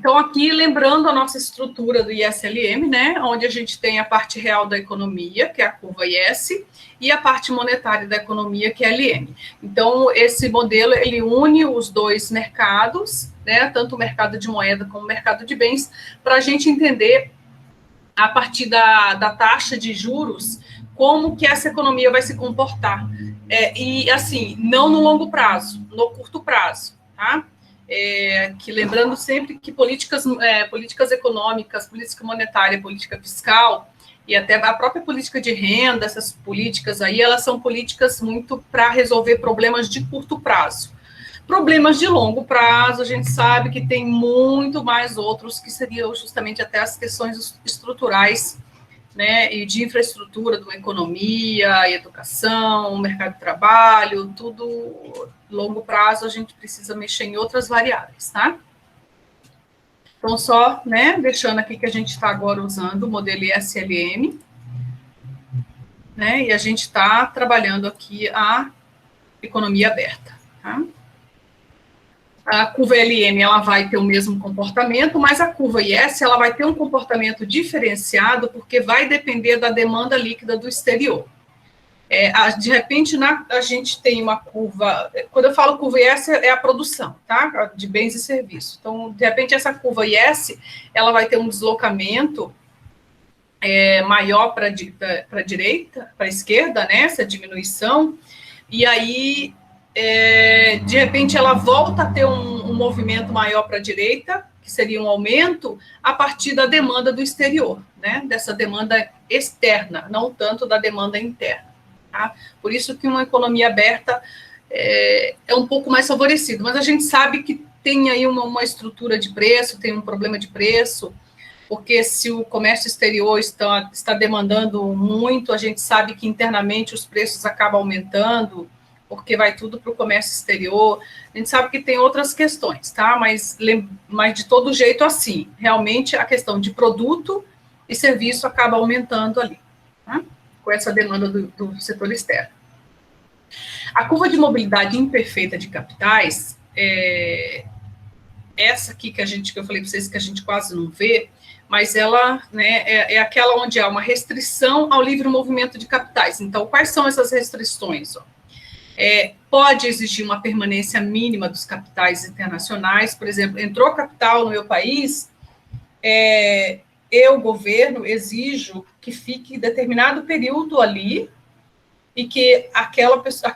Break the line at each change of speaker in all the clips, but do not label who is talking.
Então, aqui, lembrando a nossa estrutura do ISLM, né, onde a gente tem a parte real da economia, que é a curva IS, e a parte monetária da economia, que é a LM. Então, esse modelo, ele une os dois mercados, né, tanto o mercado de moeda como o mercado de bens, para a gente entender, a partir da taxa de juros, como que essa economia vai se comportar. E, assim, não no longo prazo, no curto prazo, tá? Que lembrando sempre que políticas econômicas, política monetária, política fiscal e até a própria política de renda, essas políticas aí, elas são políticas muito para resolver problemas de curto prazo. Problemas de longo prazo, a gente sabe que tem muito mais outros, que seriam justamente até as questões estruturais, né, e de infraestrutura de uma economia, educação, mercado de trabalho, tudo longo prazo, a gente precisa mexer em outras variáveis, tá? Então, só, né, deixando aqui que a gente está agora usando o modelo ISLM, né, e a gente está trabalhando aqui a economia aberta, tá? A curva LM, ela vai ter o mesmo comportamento, mas a curva IS, ela vai ter um comportamento diferenciado, porque vai depender da demanda líquida do exterior. De repente, a gente tem uma curva, quando eu falo curva IS, é a produção, tá? De bens e serviços. Então, de repente, essa curva IS, ela vai ter um deslocamento maior para a direita, para a esquerda, né? Essa diminuição, e aí, de repente, ela volta a ter um movimento maior para a direita, que seria um aumento, a partir da demanda do exterior, né? Dessa demanda externa, não tanto da demanda interna. Tá? Por isso que uma economia aberta é um pouco mais favorecida, mas a gente sabe que tem aí uma estrutura de preço, tem um problema de preço, porque se o comércio exterior está demandando muito, a gente sabe que internamente os preços acabam aumentando, porque vai tudo para o comércio exterior. A gente sabe que tem outras questões, tá? Mas de todo jeito, assim, realmente a questão de produto e serviço acaba aumentando ali, tá? Com essa demanda do setor externo. A curva de mobilidade imperfeita de capitais, essa aqui que eu falei para vocês que a gente quase não vê, mas ela, né, é aquela onde há uma restrição ao livre movimento de capitais. Então, quais são essas restrições? Pode exigir uma permanência mínima dos capitais internacionais, por exemplo, entrou capital no meu país, eu, governo, exijo que fique determinado período ali e que aquela pessoa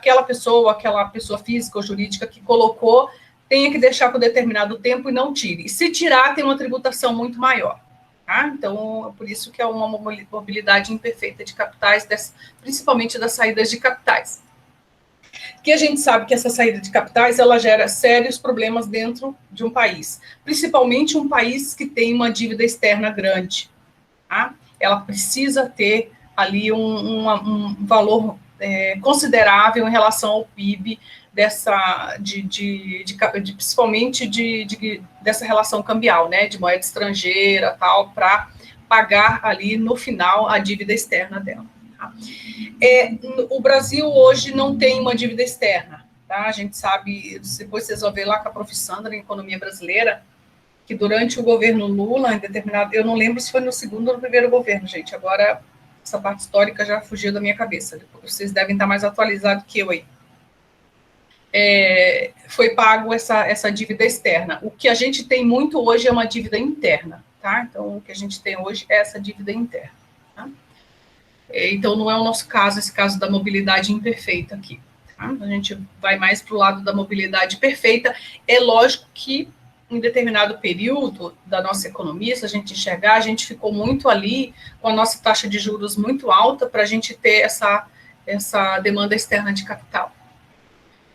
física ou jurídica que colocou tenha que deixar por determinado tempo e não tire. E se tirar, tem uma tributação muito maior. Tá? Então, é por isso que é uma mobilidade imperfeita de capitais, principalmente das saídas de capitais. Que a gente sabe que essa saída de capitais, ela gera sérios problemas dentro de um país, principalmente um país que tem uma dívida externa grande. Tá? Ela precisa ter ali um valor considerável em relação ao PIB, principalmente dessa relação cambial, né, de moeda estrangeira, tal, para pagar ali no final a dívida externa dela. Tá? O Brasil hoje não tem uma dívida externa, tá? A gente sabe, depois vocês vão ver lá com a Prof. Sandra em Economia Brasileira, que durante o governo Lula, eu não lembro se foi no segundo ou no primeiro governo, gente, agora essa parte histórica já fugiu da minha cabeça, vocês devem estar mais atualizados que eu aí. Foi pago essa dívida externa. O que a gente tem muito hoje é uma dívida interna, tá? Então, o que a gente tem hoje é essa dívida interna, tá? Então, não é o nosso caso, esse caso da mobilidade imperfeita aqui, tá? A gente vai mais para o lado da mobilidade perfeita. É lógico que, em determinado período da nossa economia, se a gente enxergar, a gente ficou muito ali, com a nossa taxa de juros muito alta, para a gente ter essa demanda externa de capital.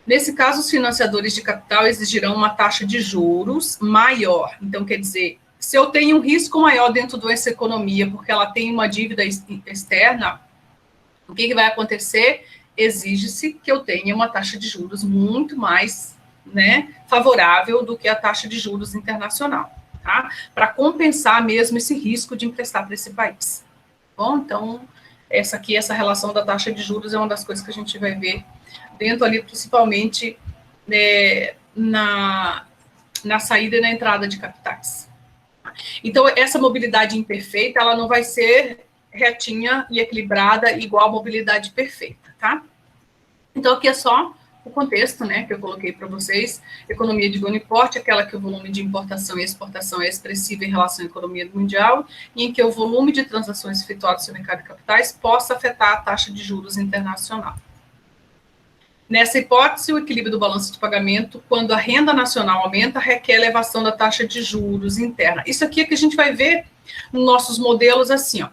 Nesse caso, os financiadores de capital exigirão uma taxa de juros maior. Então, quer dizer, se eu tenho um risco maior dentro dessa economia, porque ela tem uma dívida externa, o que vai acontecer? Exige-se que eu tenha uma taxa de juros muito mais, né, favorável do que a taxa de juros internacional, tá? Para compensar mesmo esse risco de emprestar para esse país. Bom, então, essa relação da taxa de juros é uma das coisas que a gente vai ver dentro ali, principalmente, né, na saída e na entrada de capitais. Então, essa mobilidade imperfeita, ela não vai ser retinha e equilibrada igual a mobilidade perfeita, tá? Então, aqui é só o contexto, né, que eu coloquei para vocês. Economia de grande porte, aquela que o volume de importação e exportação é expressivo em relação à economia mundial, e em que o volume de transações efetuadas no mercado de capitais possa afetar a taxa de juros internacional. Nessa hipótese, o equilíbrio do balanço de pagamento, quando a renda nacional aumenta, requer elevação da taxa de juros interna. Isso aqui é que a gente vai ver nos nossos modelos assim, ó.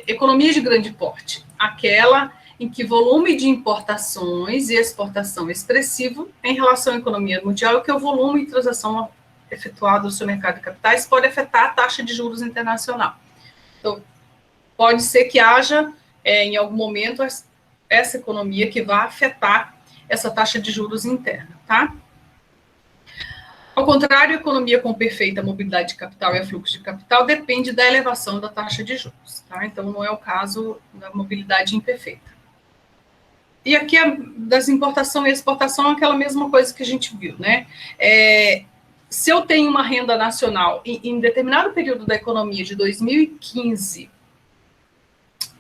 Economia de grande porte, aquela em que volume de importações e exportação é expressivo em relação à economia mundial, e que o volume de transação efetuado no seu mercado de capitais pode afetar a taxa de juros internacional. Então, pode ser que haja, em algum momento, essa economia que vai afetar essa taxa de juros interna, tá? Ao contrário, a economia com perfeita mobilidade de capital e fluxo de capital depende da elevação da taxa de juros, tá? Então, não é o caso da mobilidade imperfeita. E aqui, das importação e exportação, é aquela mesma coisa que a gente viu, né? Se eu tenho uma renda nacional em determinado período da economia de 2015,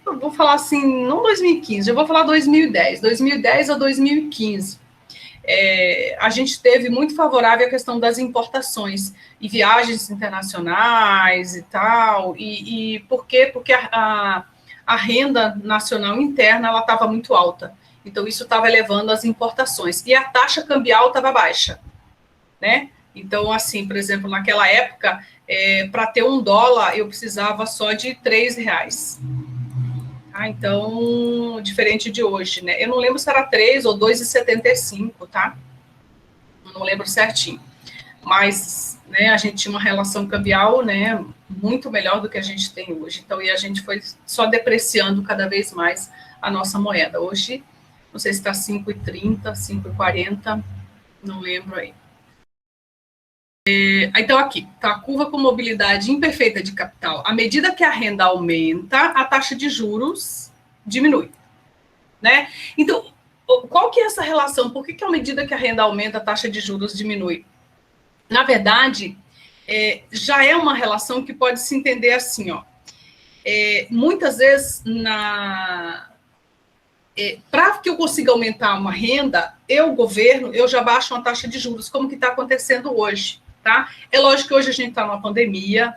eu vou falar assim, não 2015, eu vou falar 2010 a 2015, a gente teve muito favorável a questão das importações e viagens internacionais e tal, e por quê? Porque a renda nacional interna, ela estava muito alta, então isso estava elevando as importações, e a taxa cambial estava baixa, né? Então, assim, por exemplo, naquela época, para ter $1, eu precisava só de R$3. Então, diferente de hoje, né? Eu não lembro se era 3 ou 2,75, tá? Eu não lembro certinho. Mas, né, a gente tinha uma relação cambial, né, muito melhor do que a gente tem hoje. Então, e a gente foi só depreciando cada vez mais a nossa moeda. Hoje, não sei se está 5,30, 5,40, não lembro aí. Então, aqui, tá a curva com mobilidade imperfeita de capital. À medida que a renda aumenta, a taxa de juros diminui, né? Então, qual que é essa relação? Por que à medida que a renda aumenta, a taxa de juros diminui? Na verdade, já é uma relação que pode se entender assim, ó. Muitas vezes, para que eu consiga aumentar uma renda, governo, eu já baixo uma taxa de juros, como que está acontecendo hoje. Tá? É lógico que hoje a gente está numa pandemia,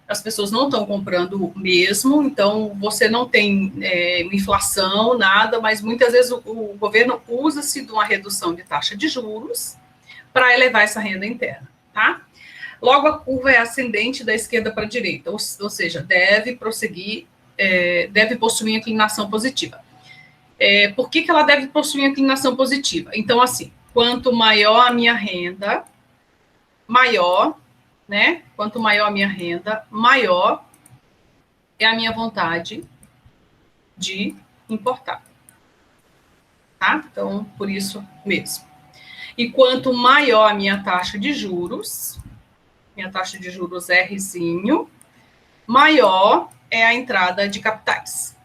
as pessoas não estão comprando mesmo, então você não tem inflação, nada, mas muitas vezes o governo usa-se de uma redução de taxa de juros para elevar essa renda interna, tá? Logo, a curva é ascendente da esquerda para a direita, ou seja, deve prosseguir, deve possuir inclinação positiva. Por que ela deve possuir inclinação positiva? Então, assim, quanto maior a minha renda, maior, né? Quanto maior a minha renda, maior é a minha vontade de importar. Tá? Então, por isso mesmo. E quanto maior a minha taxa de juros Rzinho, maior é a entrada de capitais.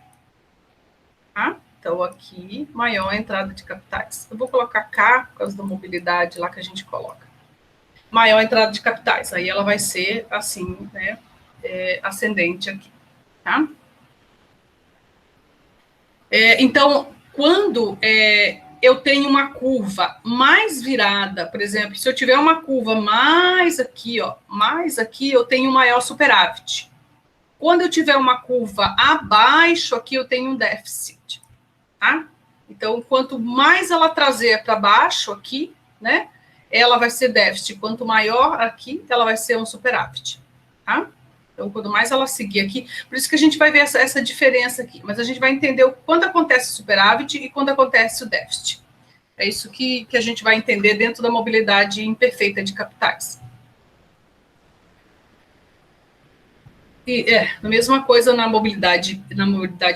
Tá? Então, aqui, maior a entrada de capitais. Eu vou colocar K, por causa da mobilidade lá que a gente coloca. Maior entrada de capitais, aí ela vai ser assim, né, ascendente aqui, tá? Então, quando eu tenho uma curva mais virada, por exemplo, se eu tiver uma curva mais aqui, ó, mais aqui, eu tenho maior superávit. Quando eu tiver uma curva abaixo aqui, eu tenho um déficit, tá? Então, quanto mais ela trazer para baixo aqui, né, ela vai ser déficit. Quanto maior aqui, ela vai ser um superávit, tá? Então, quanto mais ela seguir aqui, por isso que a gente vai ver essa diferença aqui, mas a gente vai entender quando acontece o superávit e quando acontece o déficit. É isso que a gente vai entender dentro da mobilidade imperfeita de capitais. E a mesma coisa na mobilidade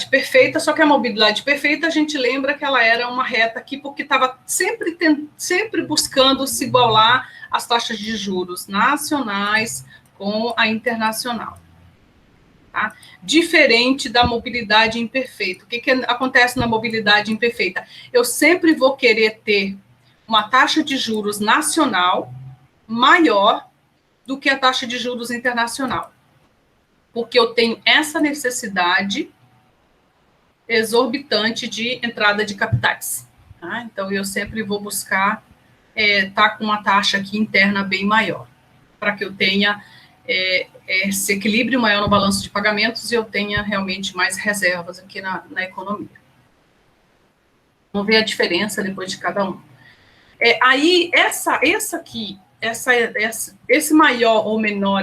perfeita, só que a mobilidade perfeita, a gente lembra que ela era uma reta aqui, porque estava sempre buscando se igualar as taxas de juros nacionais com a internacional. Tá? Diferente da mobilidade imperfeita. O que acontece na mobilidade imperfeita? Eu sempre vou querer ter uma taxa de juros nacional maior do que a taxa de juros internacional, porque eu tenho essa necessidade exorbitante de entrada de capitais. Tá? Então, eu sempre vou buscar estar com uma taxa aqui interna bem maior, para que eu tenha esse equilíbrio maior no balanço de pagamentos e eu tenha realmente mais reservas aqui na economia. Vamos ver a diferença depois de cada um. Aí, esse maior ou menor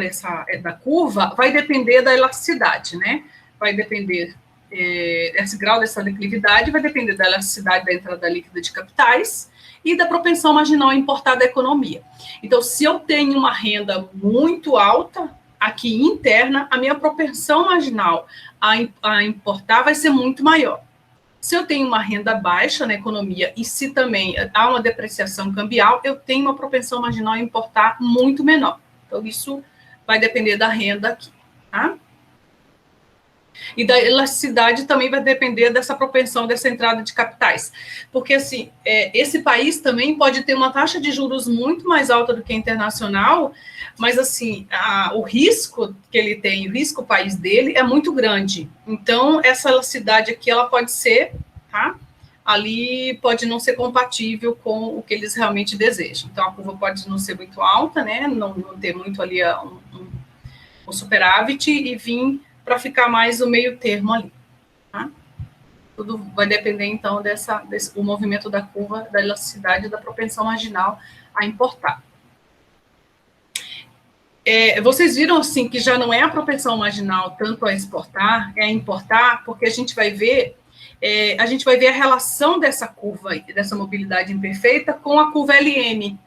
da curva vai depender da elasticidade, né? Vai depender esse grau dessa liquidez vai depender da elasticidade da entrada líquida de capitais e da propensão marginal a importar da economia. Então, se eu tenho uma renda muito alta aqui interna, a minha propensão marginal a importar vai ser muito maior. Se eu tenho uma renda baixa na economia e se também há uma depreciação cambial, eu tenho uma propensão marginal a importar muito menor. Então, isso vai depender da renda aqui, tá? E da elasticidade também vai depender dessa propensão, dessa entrada de capitais. Porque, assim, esse país também pode ter uma taxa de juros muito mais alta do que a internacional, mas, assim, o risco que ele tem, o risco país dele é muito grande. Então, essa elasticidade aqui, ela pode ser, tá? Ali pode não ser compatível com o que eles realmente desejam. Então, a curva pode não ser muito alta, né? Não ter muito ali um superávit e vir para ficar mais o meio termo ali, tá? Tudo vai depender, então, o movimento da curva, da elasticidade e da propensão marginal a importar. Vocês viram, assim, que já não é a propensão marginal tanto a exportar, é a importar, porque a gente vai ver a relação dessa curva, dessa mobilidade imperfeita com a curva LM.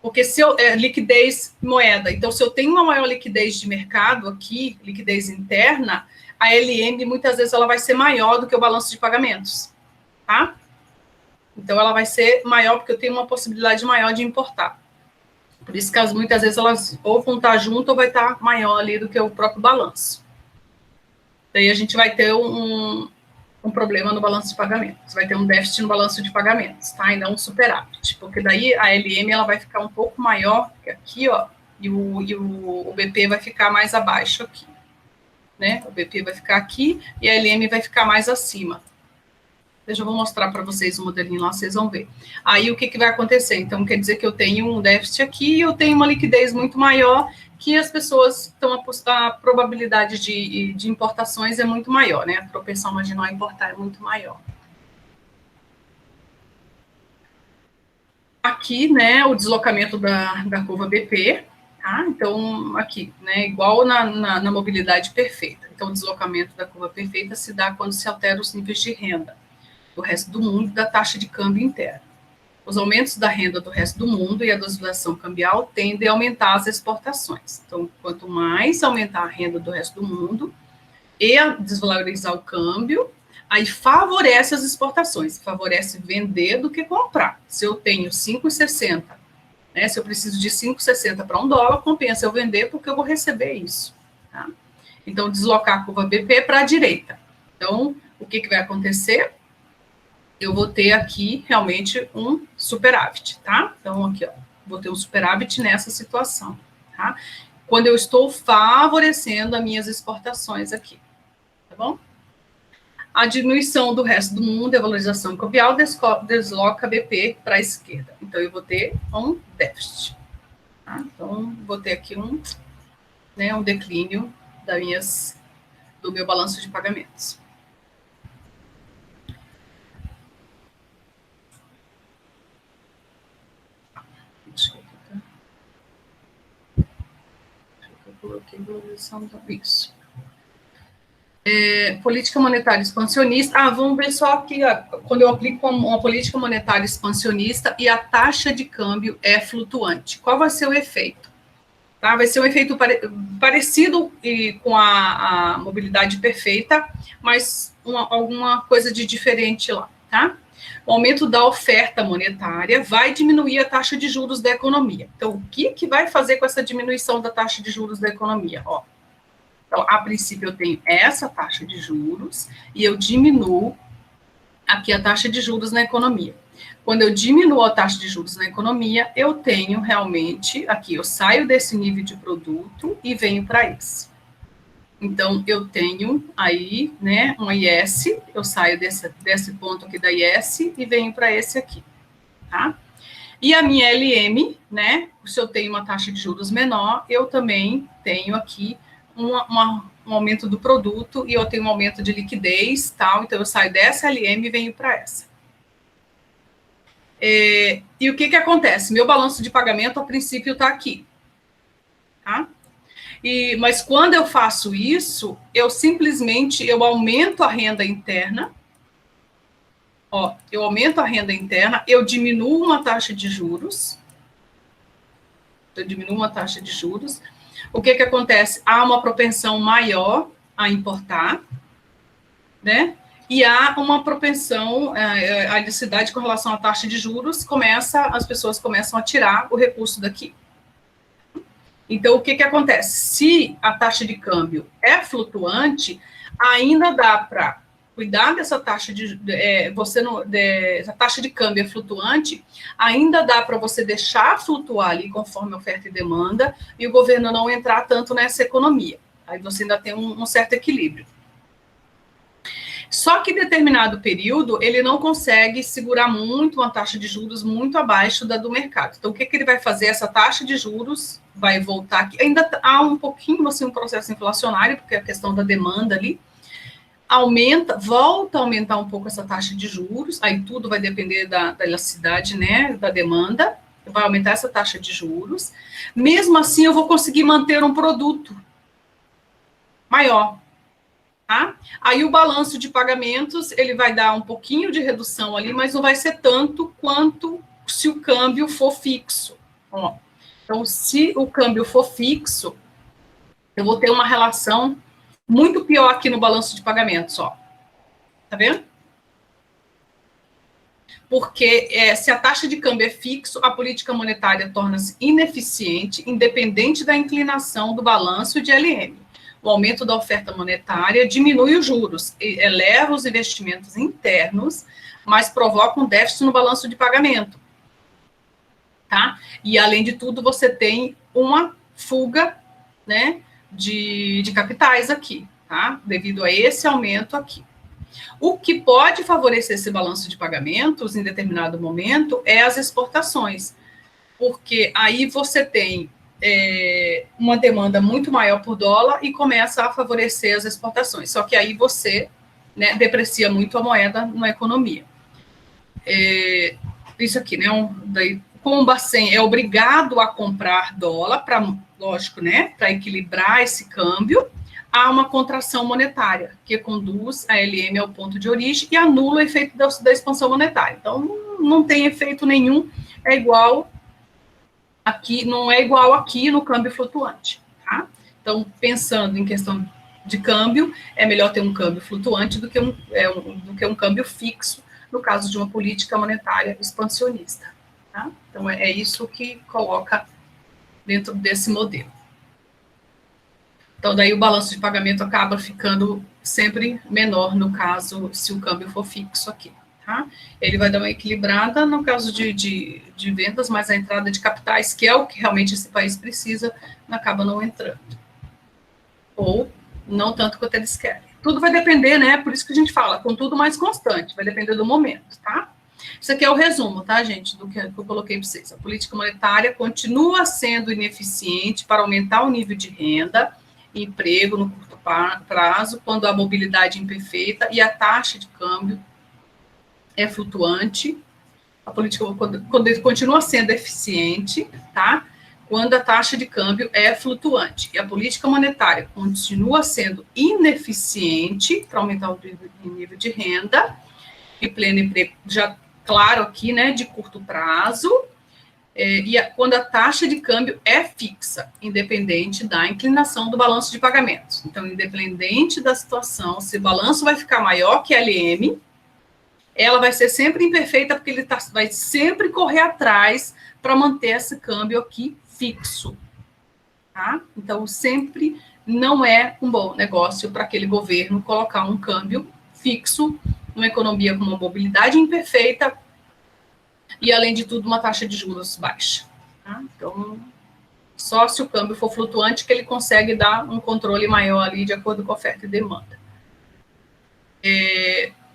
Porque se liquidez moeda, então se eu tenho uma maior liquidez de mercado aqui, liquidez interna, a LM muitas vezes ela vai ser maior do que o balanço de pagamentos, tá? Então ela vai ser maior porque eu tenho uma possibilidade maior de importar. Por isso que muitas vezes elas ou vão estar junto ou vai estar maior ali do que o próprio balanço. Daí a gente vai ter um problema no balanço de pagamentos, vai ter um déficit no balanço de pagamentos, tá? E não um superávit, porque daí a LM ela vai ficar um pouco maior que aqui, ó, e o BP vai ficar mais abaixo aqui, né? O BP vai ficar aqui e a LM vai ficar mais acima. Deixa eu mostrar para vocês o modelinho lá, vocês vão ver. Aí o que vai acontecer? Então quer dizer que eu tenho um déficit aqui e eu tenho uma liquidez muito maior, que as pessoas estão a probabilidade de importações é muito maior, né? A propensão marginal a importar é muito maior. Aqui, né, o deslocamento da curva BP, tá? Então, aqui, né, igual na mobilidade perfeita. Então, o deslocamento da curva perfeita se dá quando se altera os níveis de renda do resto do mundo da taxa de câmbio interna. Os aumentos da renda do resto do mundo e a oscilação cambial tendem a aumentar as exportações. Então, quanto mais aumentar a renda do resto do mundo e a desvalorizar o câmbio, aí favorece as exportações, favorece vender do que comprar. Se eu tenho 5,60, né, se eu preciso de 5,60 para $1, compensa eu vender porque eu vou receber isso. Tá? Então, deslocar a curva BP para a direita. Então, o que vai acontecer? Eu vou ter aqui realmente um superávit, tá? Então, aqui, ó, vou ter um superávit nessa situação, tá? Quando eu estou favorecendo as minhas exportações aqui, tá bom? A diminuição do resto do mundo, a valorização cambial, desloca BP para a esquerda. Então, eu vou ter um déficit, tá? Então, vou ter aqui um declínio do meu balanço de pagamentos. Isso. Política monetária expansionista. Vamos ver só aqui, quando eu aplico uma política monetária expansionista e a taxa de câmbio é flutuante. Qual vai ser o efeito? Tá? Vai ser um efeito parecido com a mobilidade perfeita, mas alguma coisa de diferente lá, tá? O aumento da oferta monetária vai diminuir a taxa de juros da economia. Então, o que vai fazer com essa diminuição da taxa de juros da economia? Então, a princípio, eu tenho essa taxa de juros e eu diminuo aqui a taxa de juros na economia. Quando eu diminuo a taxa de juros na economia, eu tenho realmente, aqui, eu saio desse nível de produto e venho para esse. Então, eu tenho aí, né, um IS, eu saio desse ponto aqui da IS e venho para esse aqui, tá? E a minha LM, né, se eu tenho uma taxa de juros menor, eu também tenho aqui um aumento do produto e eu tenho um aumento de liquidez, tal, então eu saio dessa LM e venho para essa. E o que acontece? Meu balanço de pagamento, a princípio, está aqui, tá? Mas quando eu faço isso, eu simplesmente aumento a renda interna. Ó, eu aumento a renda interna, eu diminuo uma taxa de juros. Eu diminuo uma taxa de juros. O que acontece? Há uma propensão maior a importar, né? E há uma propensão, a necessidade com relação à taxa de juros, as pessoas começam a tirar o recurso daqui. Então, o que acontece? Se a taxa de câmbio é flutuante, ainda dá para cuidar dessa taxa essa taxa de câmbio é flutuante, ainda dá para você deixar flutuar ali conforme oferta e demanda, e o governo não entrar tanto nessa economia. Aí você ainda tem um certo equilíbrio. Só que em determinado período, ele não consegue segurar muito uma taxa de juros muito abaixo da do mercado. Então, o que ele vai fazer? Essa taxa de juros vai voltar aqui. Ainda há um pouquinho, assim, um processo inflacionário, porque a questão da demanda ali volta a aumentar um pouco essa taxa de juros, aí tudo vai depender da elasticidade, né, da demanda, vai aumentar essa taxa de juros. Mesmo assim, eu vou conseguir manter um produto maior. Tá? Aí o balanço de pagamentos, ele vai dar um pouquinho de redução ali, mas não vai ser tanto quanto se o câmbio for fixo. Ó, então, se o câmbio for fixo, eu vou ter uma relação muito pior aqui no balanço de pagamentos, ó. Tá vendo? Porque se a taxa de câmbio é fixo, a política monetária torna-se ineficiente, independente da inclinação do balanço de LM. O aumento da oferta monetária diminui os juros, eleva os investimentos internos, mas provoca um déficit no balanço de pagamento. Tá? E, além de tudo, você tem uma fuga, né, de capitais aqui, tá? Devido a esse aumento aqui. O que pode favorecer esse balanço de pagamentos em determinado momento é as exportações, porque aí você tem uma demanda muito maior por dólar e começa a favorecer as exportações. Só que aí você, né, deprecia muito a moeda na economia. Isso aqui, né? Como o Bacen é obrigado a comprar dólar, lógico, né, para equilibrar esse câmbio, há uma contração monetária, que conduz a LM ao ponto de origem e anula o efeito da expansão monetária. Então, não tem efeito nenhum, é igual aqui, não é igual aqui no câmbio flutuante, tá? Então, pensando em questão de câmbio, é melhor ter um câmbio flutuante do que um câmbio fixo, no caso de uma política monetária expansionista, tá? Então, é isso que coloca dentro desse modelo. Então, daí o balanço de pagamento acaba ficando sempre menor, no caso, se o câmbio for fixo aqui. Tá? Ele vai dar uma equilibrada no caso de vendas, mas a entrada de capitais, que é o que realmente esse país precisa, acaba não entrando. Ou não tanto quanto eles querem. Tudo vai depender, né? Por isso que a gente fala, com tudo mais constante, vai depender do momento, tá? Isso aqui é o resumo, tá, gente, do que eu coloquei para vocês. A política monetária continua sendo ineficiente para aumentar o nível de renda e emprego no curto prazo, quando a mobilidade é imperfeita e a taxa de câmbio é flutuante, a política quando continua sendo eficiente, tá? Quando a taxa de câmbio é flutuante. E a política monetária continua sendo ineficiente para aumentar o nível de renda e pleno emprego, já claro aqui, né, de curto prazo, quando a taxa de câmbio é fixa, independente da inclinação do balanço de pagamentos. Então, independente da situação, se o balanço vai ficar maior que a LM, ela vai ser sempre imperfeita, porque ele vai sempre correr atrás para manter esse câmbio aqui fixo. Tá? Então, sempre não é um bom negócio para aquele governo colocar um câmbio fixo numa economia com uma mobilidade imperfeita, e, além de tudo, uma taxa de juros baixa. Tá? Então, só se o câmbio for flutuante que ele consegue dar um controle maior ali de acordo com a oferta e demanda.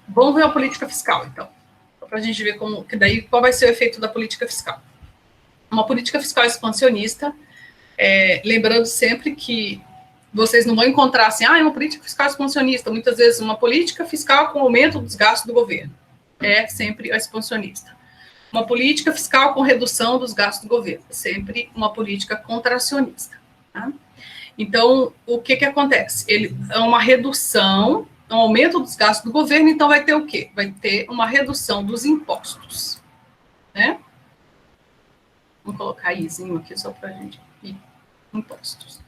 Vamos ver a política fiscal, então, para a gente ver qual vai ser o efeito da política fiscal. Uma política fiscal expansionista, lembrando sempre que vocês não vão encontrar assim, uma política fiscal expansionista, muitas vezes uma política fiscal com aumento dos gastos do governo. É sempre a expansionista. Uma política fiscal com redução dos gastos do governo, sempre uma política contracionista. Tá? Então, o que acontece? Ele é uma redução, um aumento dos gastos do governo, então vai ter o quê? Vai ter uma redução dos impostos. Né? Vamos colocar izinho aqui só para a gente ir. Impostos.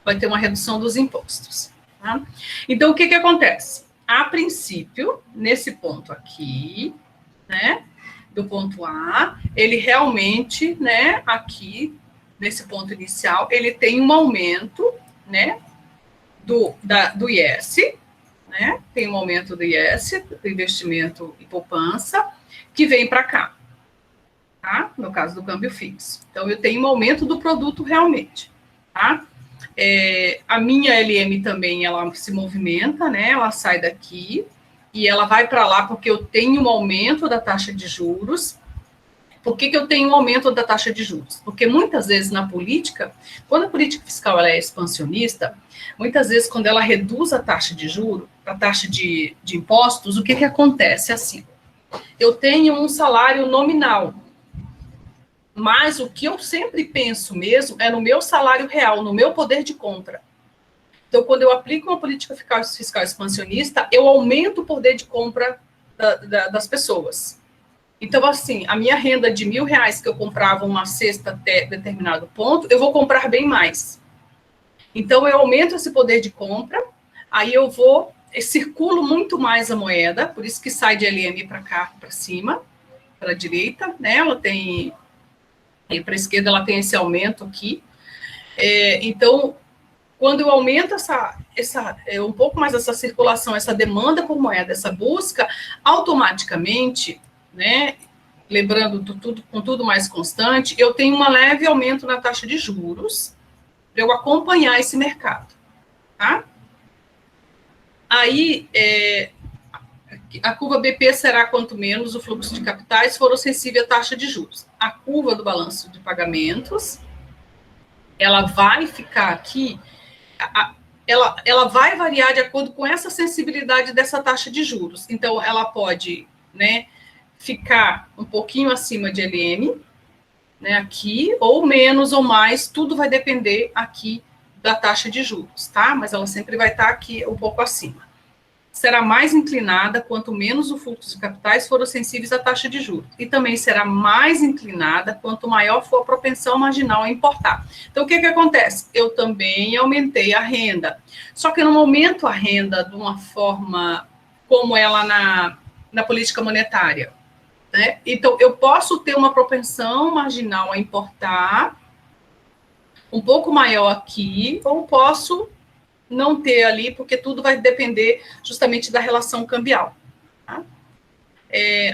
Vai ter uma redução dos impostos. Tá? Então, o que acontece? A princípio, nesse ponto aqui, né, do ponto A, ele realmente, né, aqui, nesse ponto inicial, ele tem um aumento, né, do IS, né, tem um aumento do IS, do investimento e poupança, que vem para cá, tá? No caso do câmbio fixo. Então, eu tenho um aumento do produto realmente, tá? A minha LM também, ela se movimenta, né, ela sai daqui, e ela vai para lá porque eu tenho um aumento da taxa de juros. Por que eu tenho um aumento da taxa de juros? Porque muitas vezes na política, quando a política fiscal ela é expansionista, muitas vezes quando ela reduz a taxa de juros, a taxa de impostos, o que acontece? Assim, eu tenho um salário nominal, mas o que eu sempre penso mesmo é no meu salário real, no meu poder de compra. Então, quando eu aplico uma política fiscal expansionista, eu aumento o poder de compra das pessoas. Então, assim, a minha renda de R$1.000 que eu comprava uma cesta até determinado ponto, eu vou comprar bem mais. Então, eu aumento esse poder de compra, aí eu circulo muito mais a moeda, por isso que sai de LM para cá, para cima, para a direita, né? Ela tem, e para a esquerda ela tem esse aumento aqui. Então, quando eu aumento um pouco mais essa circulação, essa demanda por moeda, essa busca, automaticamente, né, lembrando com tudo mais constante, eu tenho um leve aumento na taxa de juros para eu acompanhar esse mercado. Tá? Aí, a curva BP será quanto menos o fluxo de capitais for sensível à taxa de juros. A curva do balanço de pagamentos, ela vai ficar aqui, ela vai variar de acordo com essa sensibilidade dessa taxa de juros. Então, ela pode, né, ficar um pouquinho acima de LM, né, aqui, ou menos ou mais, tudo vai depender aqui da taxa de juros, tá? Mas ela sempre vai estar aqui um pouco acima. Será mais inclinada quanto menos o fluxo de capitais foram sensíveis à taxa de juros. E também será mais inclinada quanto maior for a propensão marginal a importar. Então, o que acontece? Eu também aumentei a renda. Só que eu não aumento a renda de uma forma como ela na política monetária. Né? Então, eu posso ter uma propensão marginal a importar um pouco maior aqui, ou posso não ter ali, porque tudo vai depender justamente da relação cambial. Tá?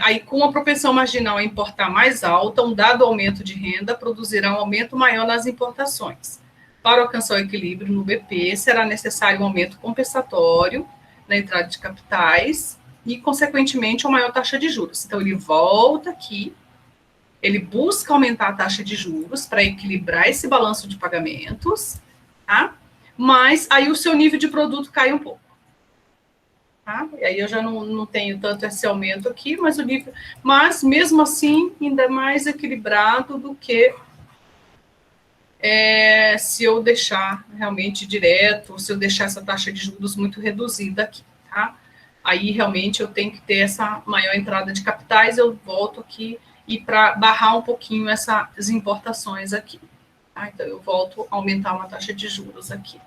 Aí, com a propensão marginal a importar mais alta, um dado aumento de renda produzirá um aumento maior nas importações. Para alcançar o equilíbrio no BP, será necessário um aumento compensatório na entrada de capitais e, consequentemente, uma maior taxa de juros. Então, ele volta aqui, ele busca aumentar a taxa de juros para equilibrar esse balanço de pagamentos, tá? Mas aí o seu nível de produto cai um pouco. Tá? E aí eu já não tenho tanto esse aumento aqui, mas mesmo assim, ainda mais equilibrado do que se eu deixar realmente direto, ou se eu deixar essa taxa de juros muito reduzida aqui, tá? Aí realmente eu tenho que ter essa maior entrada de capitais, eu volto aqui e para barrar um pouquinho essas importações aqui. Tá? Então eu volto a aumentar uma taxa de juros aqui.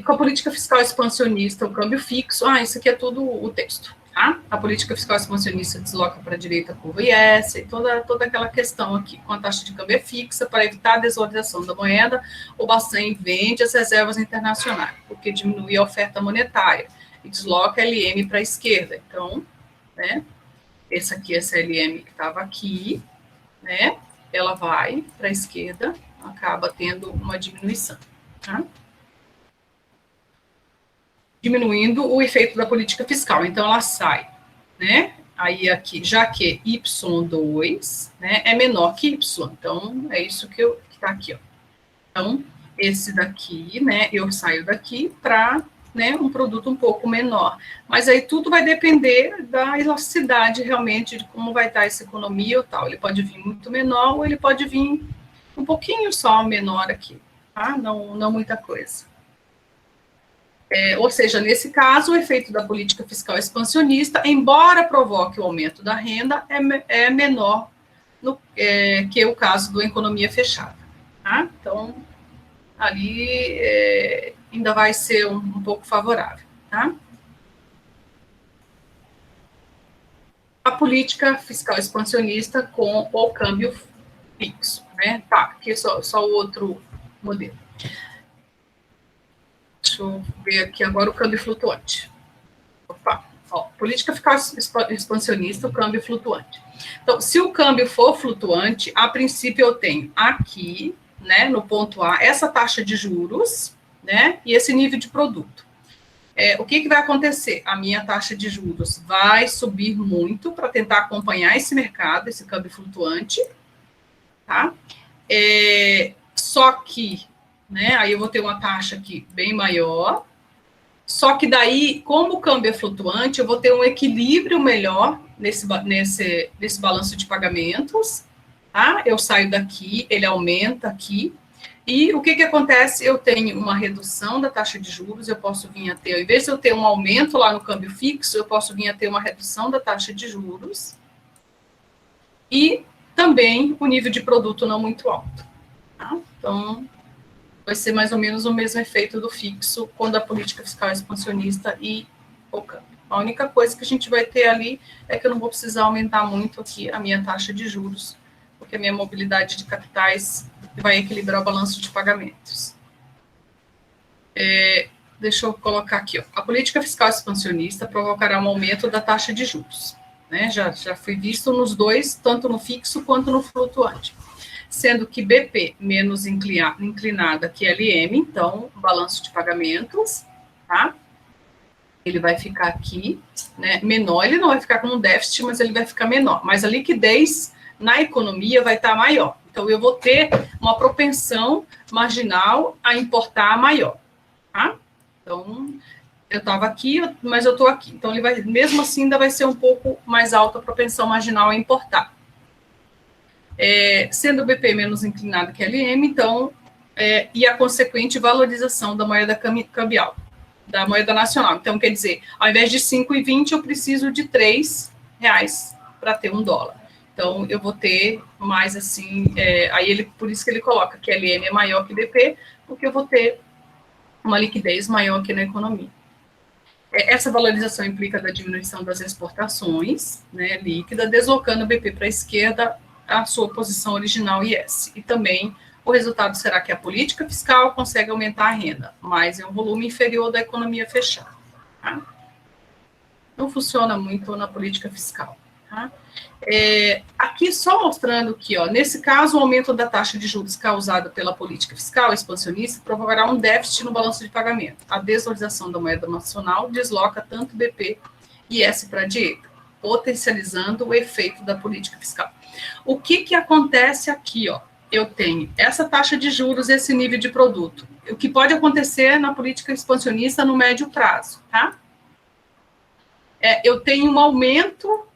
Com a política fiscal expansionista, o câmbio fixo, isso aqui é tudo o texto, tá? A política fiscal expansionista desloca para a direita a curva IS, e toda aquela questão aqui, com a taxa de câmbio fixa, para evitar a desvalorização da moeda, o Bacen vende as reservas internacionais, porque diminui a oferta monetária, e desloca a LM para a esquerda, então, né? essa aqui, essa LM que estava aqui, né? Ela vai para a esquerda, acaba tendo uma diminuição, tá? Diminuindo o efeito da política fiscal. Então, ela sai, né? Aí, aqui, já que Y2, né, é menor que Y. Então, é isso que está aqui, ó. Então, esse daqui, né, eu saio daqui para, né, um produto um pouco menor. Mas aí tudo vai depender da elasticidade, realmente, de como vai estar essa economia ou tal. Ele pode vir muito menor ou ele pode vir um pouquinho só menor aqui, tá? Não muita coisa. Ou seja, nesse caso, o efeito da política fiscal expansionista, embora provoque o aumento da renda, é menor que o caso da economia fechada. Tá? Então, ali ainda vai ser um pouco favorável. Tá? A política fiscal expansionista com o câmbio fixo. Né? Tá, aqui só o outro modelo. Deixa eu ver aqui agora o câmbio flutuante. Opa, ó, política fiscal expansionista, o câmbio flutuante. Então, se o câmbio for flutuante, a princípio eu tenho aqui, né, no ponto A, essa taxa de juros, né, e esse nível de produto. O que vai acontecer? A minha taxa de juros vai subir muito para tentar acompanhar esse mercado, esse câmbio flutuante, tá? Só que, né, aí eu vou ter uma taxa aqui bem maior, só que daí, como o câmbio é flutuante, eu vou ter um equilíbrio melhor nesse balanço de pagamentos, tá? Eu saio daqui, ele aumenta aqui, e o que acontece? Eu tenho uma redução da taxa de juros, eu posso vir a ter, ao invés de eu ter um aumento lá no câmbio fixo, eu posso vir a ter uma redução da taxa de juros, e também o nível de produto não muito alto, tá? Então, vai ser mais ou menos o mesmo efeito do fixo quando a política fiscal é expansionista e o câmbio. A única coisa que a gente vai ter ali é que eu não vou precisar aumentar muito aqui a minha taxa de juros, porque a minha mobilidade de capitais vai equilibrar o balanço de pagamentos. Deixa eu colocar aqui, ó. A política fiscal expansionista provocará um aumento da taxa de juros, né? Já foi visto nos dois, tanto no fixo quanto no flutuante. Sendo que BP menos inclinada que LM, então, balanço de pagamentos, tá? Ele vai ficar aqui, né, menor, ele não vai ficar com um déficit, mas ele vai ficar menor. Mas a liquidez na economia vai estar maior. Então, eu vou ter uma propensão marginal a importar maior, tá? Então, eu estava aqui, mas eu estou aqui. Então, ele vai, mesmo assim, ainda vai ser um pouco mais alta a propensão marginal a importar. Sendo o BP menos inclinado que a LM, então, e a consequente valorização da moeda cambial, da moeda nacional. Então, quer dizer, ao invés de 5,20, eu preciso de R$3 para ter $1. Então, eu vou ter mais assim, aí por isso que ele coloca que a LM é maior que BP, porque eu vou ter uma liquidez maior aqui na economia. Essa valorização implica a diminuição das exportações, né, líquida, deslocando o BP para a esquerda, a sua posição original IS. E também o resultado será que a política fiscal consegue aumentar a renda, mas é um volume inferior da economia fechada. Tá? Não funciona muito na política fiscal. Tá? Aqui só mostrando que, ó, nesse caso, o aumento da taxa de juros causado pela política fiscal expansionista provocará um déficit no balanço de pagamento. A desvalorização da moeda nacional desloca tanto BP e IS para a direita, potencializando o efeito da política fiscal. O que acontece aqui, ó? Eu tenho essa taxa de juros, esse nível de produto. O que pode acontecer na política expansionista no médio prazo, tá? Eu tenho um aumento,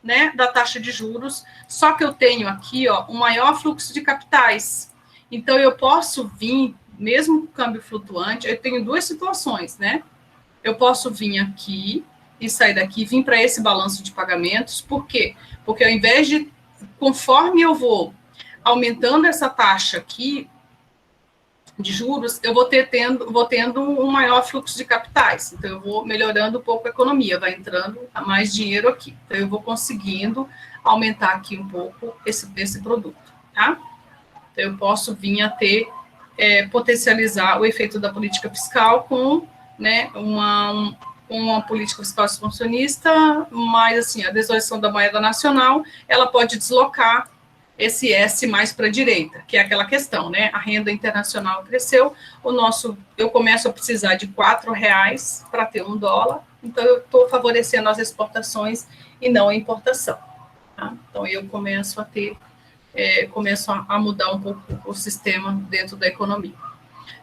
né, da taxa de juros, só que eu tenho aqui, ó, um maior fluxo de capitais. Então, eu posso vir, mesmo com câmbio flutuante, eu tenho duas situações, né? Eu posso vir aqui e sair daqui e vir para esse balanço de pagamentos. Por quê? Porque ao invés de, conforme eu vou aumentando essa taxa aqui de juros, eu vou tendo um maior fluxo de capitais. Então, eu vou melhorando um pouco a economia, vai entrando mais dinheiro aqui. Então, eu vou conseguindo aumentar aqui um pouco esse produto, tá? Então, eu posso vir a ter, potencializar o efeito da política fiscal com, né, com a política fiscal expansionista, mas, assim, a desvalorização da moeda nacional, ela pode deslocar esse S mais para a direita, que é aquela questão, né? A renda internacional cresceu, eu começo a precisar de R$ 4 para ter $1, então eu estou favorecendo as exportações e não a importação. Tá? Então eu começo a ter, começo a mudar um pouco o sistema dentro da economia.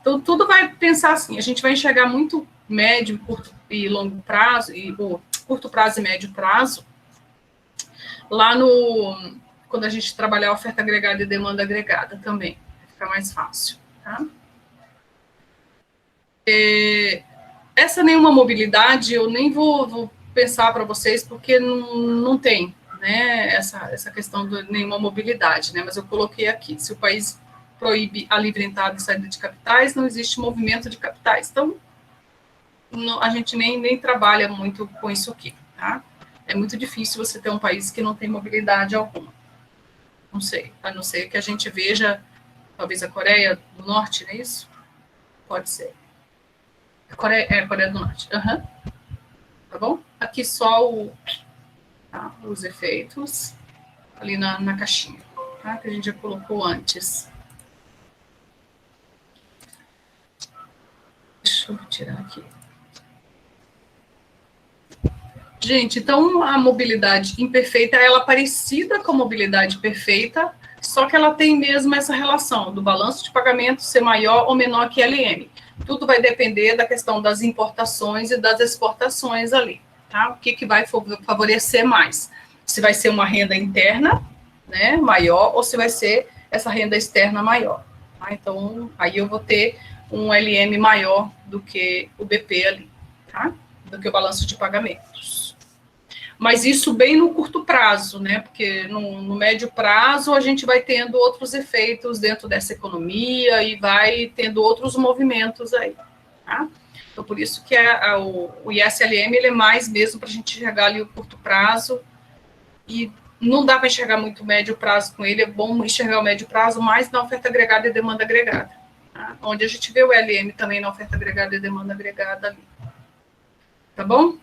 Então tudo vai pensar assim, a gente vai enxergar muito médio, curto e longo prazo, curto prazo e médio prazo, lá quando a gente trabalhar oferta agregada e demanda agregada também, fica mais fácil, tá? Essa nenhuma mobilidade, eu nem vou pensar para vocês, porque não tem, né, essa questão de nenhuma mobilidade, né, mas eu coloquei aqui, se o país proíbe a livre entrada e saída de capitais, não existe movimento de capitais, então a gente nem trabalha muito com isso aqui, tá? É muito difícil você ter um país que não tem mobilidade alguma. Não sei, a não ser que a gente veja, talvez a Coreia do Norte, não é isso? Pode ser. A Coreia do Norte. Uhum. Tá bom? Aqui só os efeitos, ali na caixinha, tá? Que a gente já colocou antes. Deixa eu tirar aqui. Gente, então a mobilidade imperfeita, ela é parecida com a mobilidade perfeita, só que ela tem mesmo essa relação do balanço de pagamento ser maior ou menor que LM. Tudo vai depender da questão das importações e das exportações ali, tá? O que vai favorecer mais? Se vai ser uma renda interna, né, maior, ou se vai ser essa renda externa maior. Tá? Então, aí eu vou ter um LM maior do que o BP ali, tá? Do que o balanço de pagamentos. Mas isso bem no curto prazo, né? Porque no médio prazo a gente vai tendo outros efeitos dentro dessa economia e vai tendo outros movimentos aí, tá? Então, por isso que o ISLM ele é mais mesmo para a gente enxergar ali o curto prazo e não dá para enxergar muito médio prazo com ele, é bom enxergar o médio prazo mais na oferta agregada e demanda agregada, tá? Onde a gente vê o LM também na oferta agregada e demanda agregada ali. Tá bom?